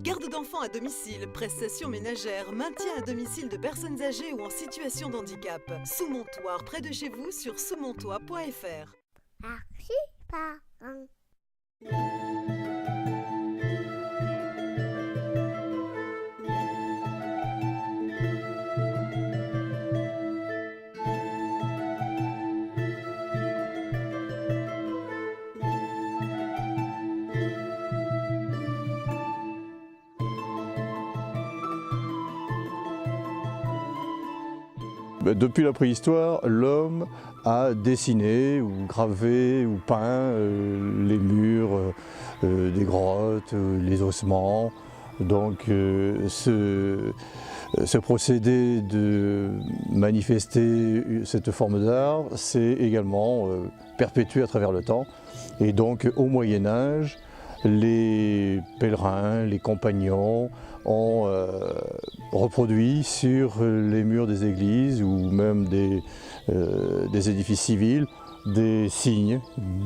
Garde d'enfants à domicile, prestations ménagères, maintien à domicile de personnes âgées ou en situation de handicap. Sous-Montoir, près de chez vous, sur sousmontois.fr. Merci, parents. Depuis la préhistoire, l'homme a dessiné ou gravé ou peint les murs des grottes, les ossements. Donc ce procédé de manifester cette forme d'art s'est également perpétué à travers le temps. Et donc au Moyen-Âge, les pèlerins, les compagnons ont reproduit sur les murs des églises ou même des édifices civils des signes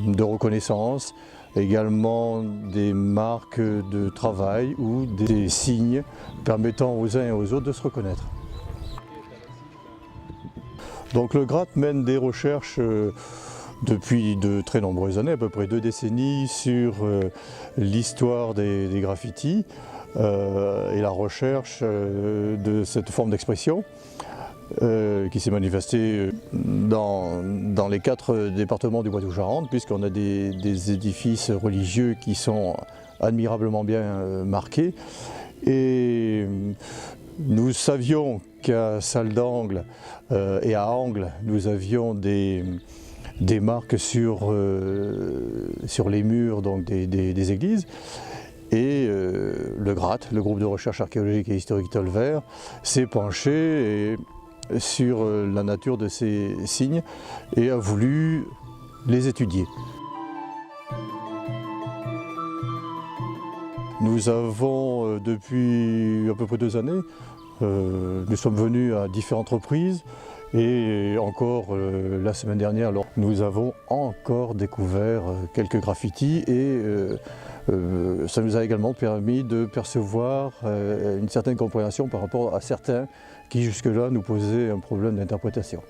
de reconnaissance, également des marques de travail ou des signes permettant aux uns et aux autres de se reconnaître. Donc le GRAT mène des recherches depuis de très nombreuses années, à peu près 2 décennies, sur l'histoire des graffitis et la recherche de cette forme d'expression qui s'est manifestée dans les 4 départements du Poitou-Charentes, puisqu'on a des édifices religieux qui sont admirablement bien marqués. Et nous savions qu'à Salle-d'Angle et à Angle, nous avions des marques sur les murs donc des églises. Et le GRAT, le groupe de recherche archéologique et historique Tolvert, s'est penché sur la nature de ces signes et a voulu les étudier. Nous avons depuis à peu près 2 années, nous sommes venus à différentes reprises. Et encore la semaine dernière, nous avons encore découvert quelques graffitis et ça nous a également permis de percevoir une certaine compréhension par rapport à certains qui jusque-là nous posaient un problème d'interprétation.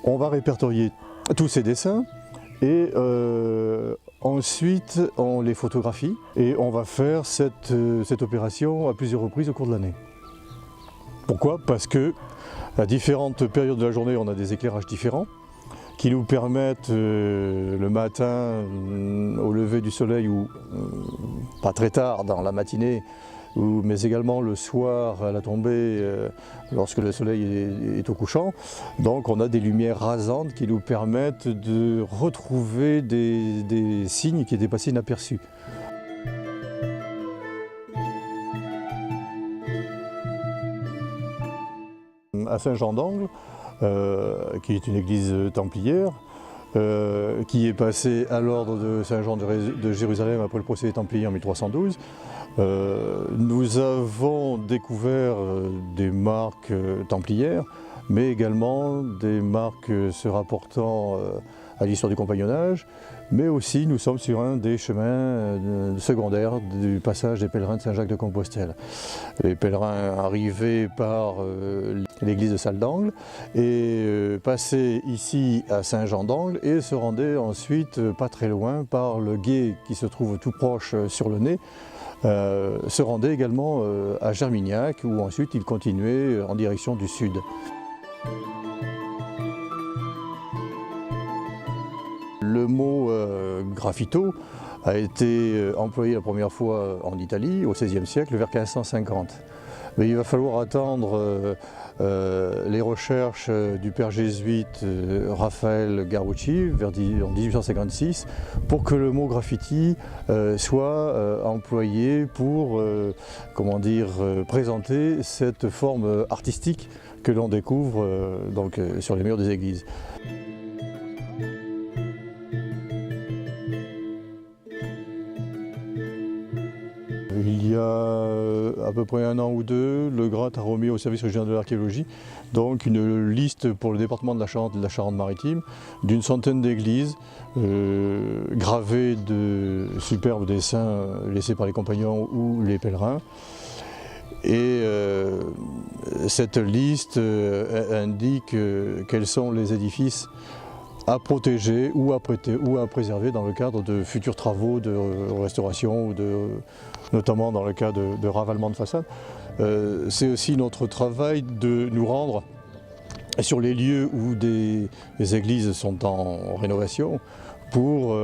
On va répertorier tous ces dessins et ensuite on les photographie et on va faire cette opération à plusieurs reprises au cours de l'année. Pourquoi? Parce que à différentes périodes de la journée on a des éclairages différents qui nous permettent le matin au lever du soleil ou pas très tard dans la matinée, mais également le soir à la tombée lorsque le soleil est au couchant. Donc on a des lumières rasantes qui nous permettent de retrouver des signes qui étaient passés inaperçus. À Saint-Jean-d'Angle, qui est une église templière, qui est passée à l'ordre de Saint-Jean de Jérusalem après le procès des Templiers en 1312. Nous avons découvert des marques templières, mais également des marques se rapportant à l'histoire du compagnonnage, mais aussi nous sommes sur un des chemins secondaires du passage des pèlerins de Saint-Jacques-de-Compostelle. Les pèlerins arrivaient par l'église de Salle-d'Angle et passaient ici à Saint-Jean-d'Angle et se rendaient ensuite pas très loin par le gué qui se trouve tout proche sur le nez. Se rendaient également à Germignac où ensuite ils continuaient en direction du sud. Le mot graffito a été employé la première fois en Italie au XVIe siècle vers 1550. Mais il va falloir attendre les recherches du père jésuite Raphaël Garucci en 1856 pour que le mot graffiti soit employé pour présenter cette forme artistique que l'on découvre sur les murs des églises. Il y a à peu près 1 an ou 2, le GRAT a remis au service régional de l'archéologie donc une liste pour le département de la Charente et de la Charente-Maritime d'une centaine d'églises gravées de superbes dessins laissés par les compagnons ou les pèlerins. Et cette liste indique quels sont les édifices à protéger ou à prêter ou à préserver dans le cadre de futurs travaux de restauration, notamment dans le cas de ravalement de façade. C'est aussi notre travail de nous rendre sur les lieux où des églises sont en rénovation pour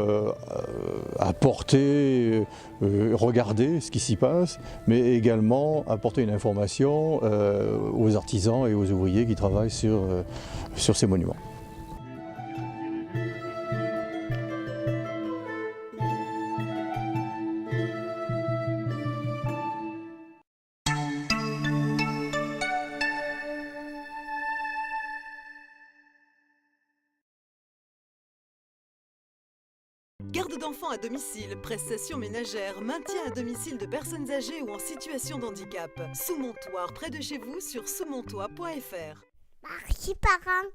apporter, regarder ce qui s'y passe, mais également apporter une information aux artisans et aux ouvriers qui travaillent sur ces monuments. Garde d'enfants à domicile, prestations ménagères, maintien à domicile de personnes âgées ou en situation de handicap. Sous Montoire, près de chez vous, sur sousmontois.fr. Merci, parents.